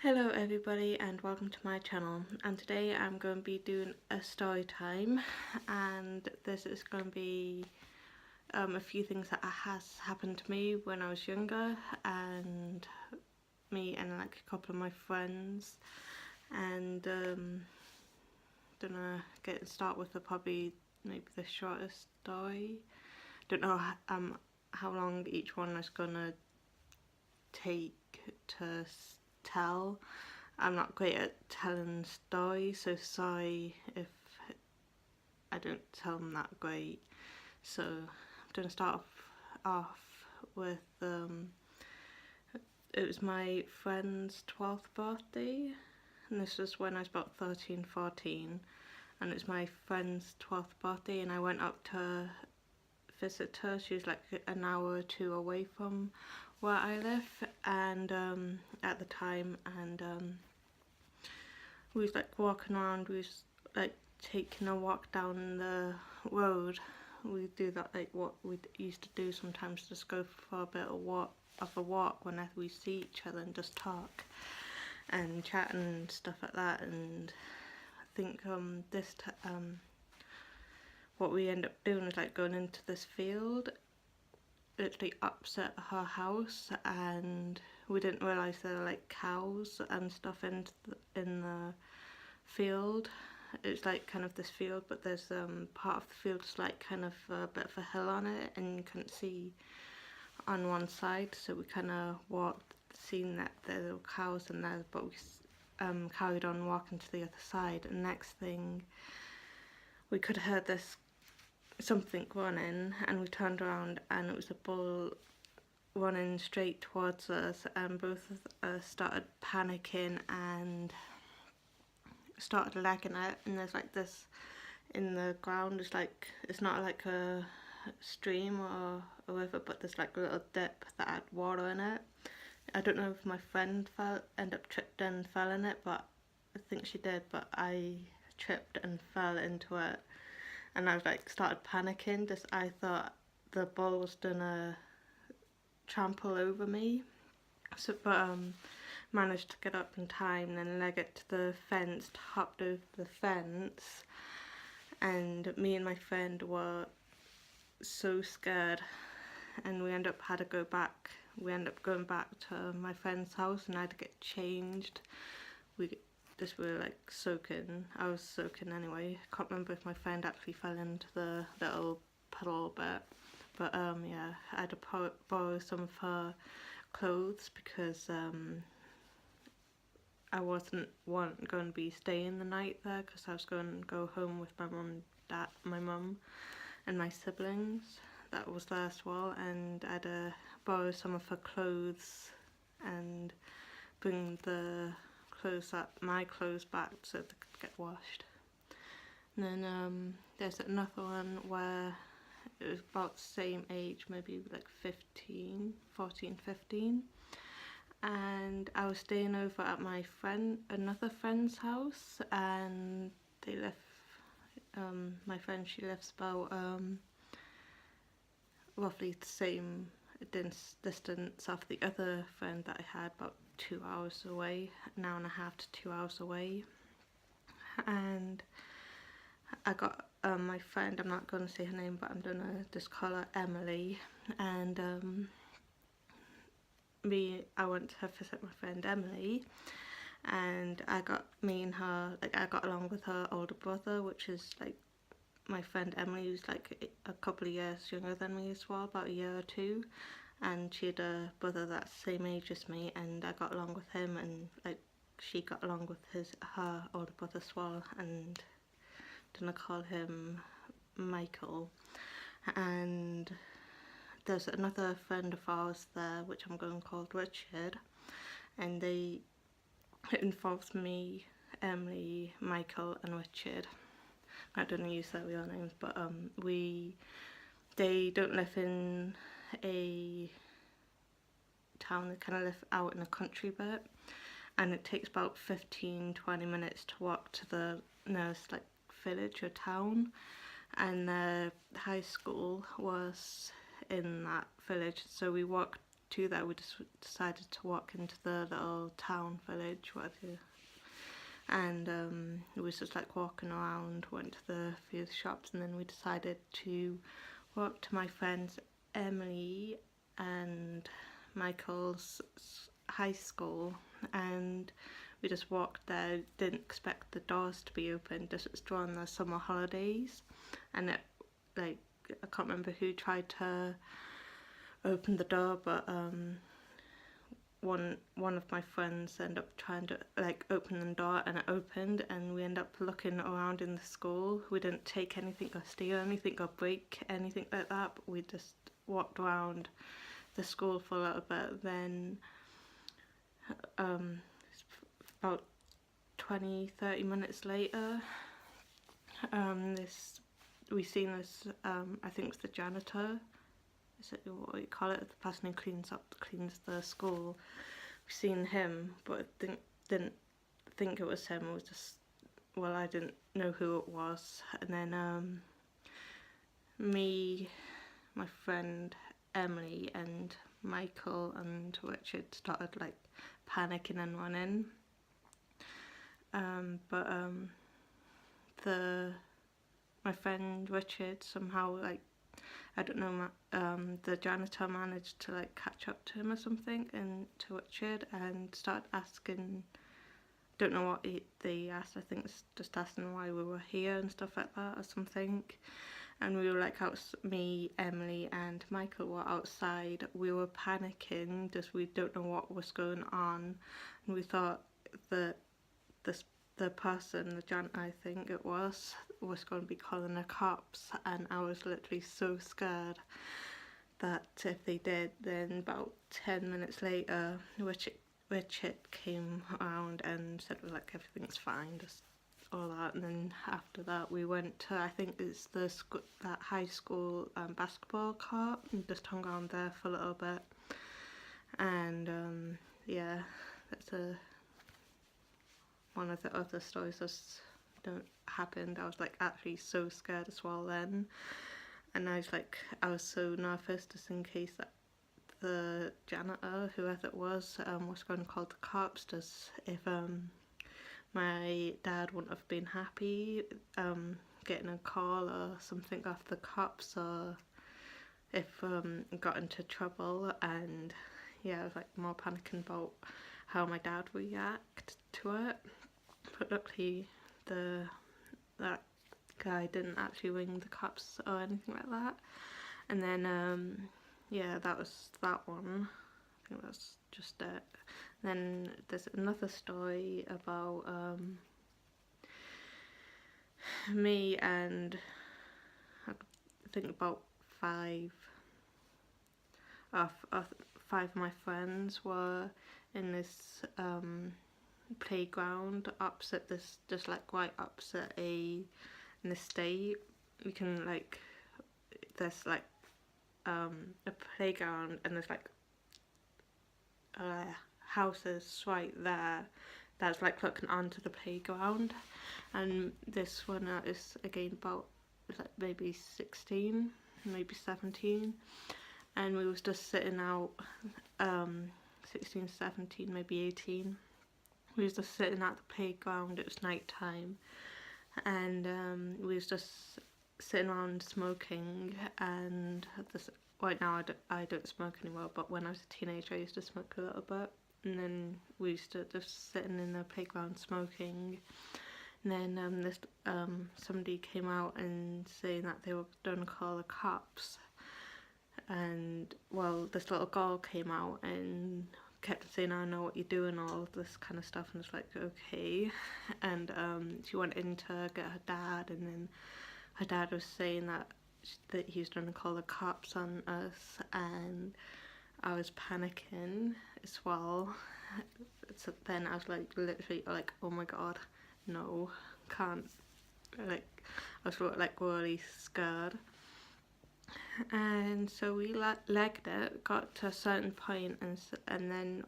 Hello everybody and welcome to my channel, and today I'm going to be doing a story time, and this is going to be a few things that has happened to me when I was younger, and me and like a couple of my friends, and gonna start with probably maybe the shortest story. Don't know how long each one is gonna take to tell. I'm not great at telling stories, so sorry if I don't tell them that great. So I'm going to start off with it was my friend's 12th birthday, and this was when I was about 13, 14, and it was my friend's 12th birthday, and I went up to visit her. She was like an hour or two away from where I live, and at the time, and we was like walking around. We was like taking a walk down the road. We do that like what we used to do sometimes, just go for a bit of a walk whenever we see each other and just talk and chat and stuff like that. And I think what we end up doing is like going into this field literally opposite her house, and we didn't realise there were like cows and stuff in the field. It's like kind of this field, but there's part of the field is like kind of a bit of a hill on it, and you couldn't see on one side, so we kind of walked, seeing that there were cows in there, but we carried on walking to the other side, and next thing we could have heard this something running, and we turned around and it was a bull running straight towards us, and both of us started panicking and started legging it. And there's like this in the ground, it's not like a stream or a river, but there's like a little dip that had water in it. I don't know if my friend ended up tripped and fell in it, but I think she did, but I tripped and fell into it, and I was like started panicking. Just I thought the bull was gonna trample over me, so but managed to get up in time, then leg it to the fence, hopped over the fence, and me and my friend were so scared, and we ended up going back to my friend's house, and I had to get changed. We were like soaking. I was soaking anyway. I can't remember if my friend actually fell into the little puddle bit, but yeah, I had to borrow some of her clothes because I wasn't going to be staying the night there, because I was going to go home with my mum and my siblings that was there as well, and I had to borrow some of her clothes and bring my clothes back so they could get washed. And then there's another one where it was about the same age, maybe like 14, 15, and I was staying over at another friend's house, and they live, my friend, she lives about roughly the same distance off the other friend that I had, about 2 hours away, an hour and a half to 2 hours away. And I got my friend, I'm not going to say her name, but I'm going to just call her Emily, and I went to visit my friend Emily, and I got along with her older brother, which is like my friend Emily, who's like a couple of years younger than me as well, about a year or two, and she had a brother that's the same age as me, and I got along with him, and like she got along with her older brother as well, and I'm gonna call him Michael. And there's another friend of ours there, which I'm going to call Richard, and it involves me, Emily, Michael and Richard. I don't use their real names, but they don't live in a town, they kind of live out in a country bit, and it takes about 15-20 minutes to walk to the nearest like village or town, and the high school was in that village, so we walked to there, we just decided to walk into the little town village, whatever. And we was just like walking around, went to the few shops, and then we decided to walk to my friends Emily and Michael's high school, and we just walked there. Didn't expect the doors to be open, just it's during the summer holidays, and it, like, I can't remember who tried to open the door, but one of my friends ended up trying to like open the door, and it opened, and we ended up looking around in the school. We didn't take anything or steal anything or break anything like that, but we just walked around the school for a little bit. Then about 20-30 minutes later, we seen this, I think it's the janitor, is it what you call it, the person who cleans the school. We seen him, but I didn't think it was him. It was just, well, I didn't know who it was. And then me, my friend Emily, and Michael and Richard started like panicking and running. My friend Richard somehow, like, I don't know, the janitor managed to like catch up to him or something, and to Richard, and started asking, don't know what they asked, I think it's just asking why we were here and stuff like that or something. And we were like, me, Emily and Michael were outside. We were panicking, just we don't know what was going on, and we thought that the person, the janitor I think it was going to be calling the cops, and I was literally so scared that if they did, then about 10 minutes later Richard came around and said like everything's fine, just all that. And then after that we went to, I think it's that high school basketball court, and just hung around there for a little bit. And yeah, that's one of the other stories that happened. I was like actually so scared as well then, and I was so nervous just in case that the janitor, whoever it was going to call the cops, just if my dad wouldn't have been happy getting a call or something off the cops, or if got into trouble. And yeah, I was like more panicking about how my dad would react to it. But luckily that guy didn't actually ring the cops or anything like that. And then yeah, that was that one. I think that's just it. Then there's another story about me and I think about five of my friends were in this playground opposite this, just like right opposite an estate. We can like, there's like a playground, and there's like houses right there that's like looking onto the playground. And this one is again about like maybe 16, maybe 17, and we was just sitting out 16, 17, maybe 18. We was just sitting at the playground. It was night time, and we was just sitting around smoking. And right now I don't smoke anymore, but when I was a teenager I used to smoke a little bit. And then we used to just sitting in the playground smoking, and then this somebody came out and saying that they were going to call the cops. And well, this little girl came out and kept saying, I know what you're doing, all of this kind of stuff. And it's like, okay. And she went in to get her dad, and then her dad was saying that he was going to call the cops on us, and I was panicking as well. So then I was like literally like, oh my god, no, can't, like I was like really scared. And so we legged it, got to a certain point, and then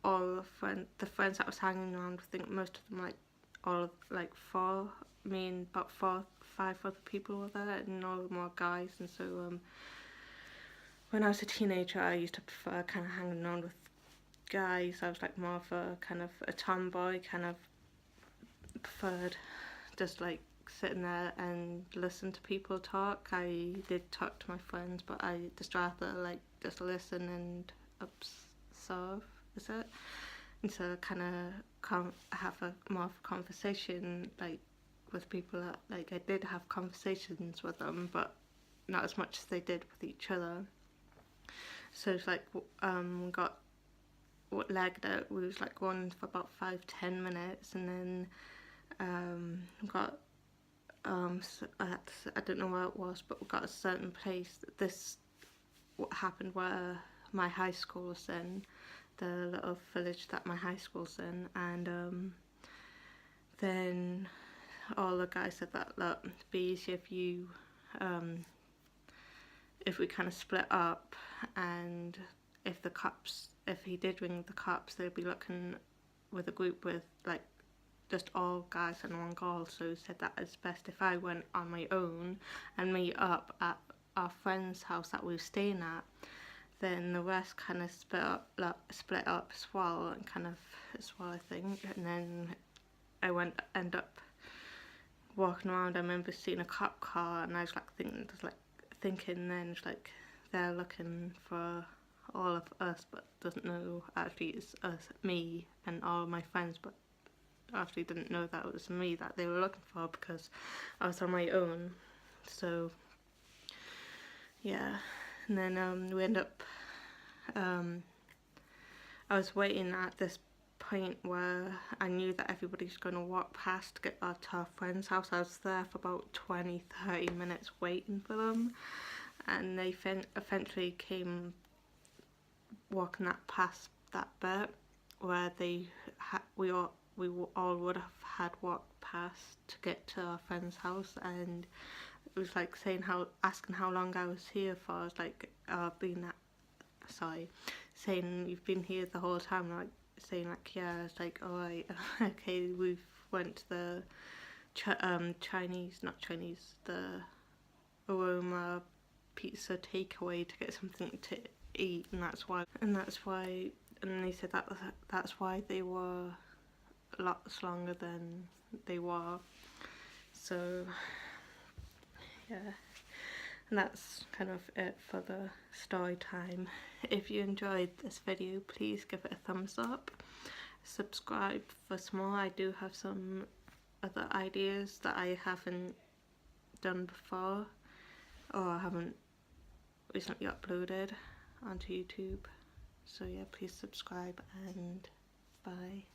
all the friends that was hanging around, I think most of them, like all of like me and about 5 other people were there, and all of them were guys. And so when I was a teenager, I used to prefer kind of hanging around with guys. I was like more of a kind of a tomboy, kind of preferred just like sitting there and listen to people talk. I did talk to my friends, but I just rather like just listen and observe, is it? And so kind of have a more of a conversation like with people that like I did have conversations with them, but not as much as they did with each other. So it's like got legged out. We was like going for about 5-10 minutes, and then got so I don't know where it was, but we got a certain place. This what happened where my high school was in, the little village that my high school's in, and then all the guys said that look, it'd be easier if we kind of split up, and if he did ring the cops, they'd be looking with a group with like just all guys and one girl. So he said that it's best if I went on my own and meet up at our friend's house that we were staying at. Then the rest kind of split up as well, and kind of as well I think. And then I end up walking around. I remember seeing a cop car, and I was like thinking then it's like they're looking for all of us, but doesn't know actually it's us, me and all of my friends, but actually didn't know that it was me that they were looking for because I was on my own. So yeah, and then we end up I was waiting at this point where I knew that everybody's going to walk past to get to our friend's house. I was there for about 20-30 minutes waiting for them, and they eventually came walking that past that bit where we all would have had walked past to get to our friend's house, and it was like asking how long I was here for. I was like, saying you've been here the whole time, like saying like yeah. It's like alright, okay, we've went to the the Aroma pizza takeaway to get something to eat, and that's why. And they said that's why they were lots longer than they were. So yeah, and that's kind of it for the story time. If you enjoyed this video, please give it a thumbs up, subscribe for some more. I do have some other ideas that I haven't done before, or I haven't recently uploaded onto YouTube. So yeah, please subscribe, and bye.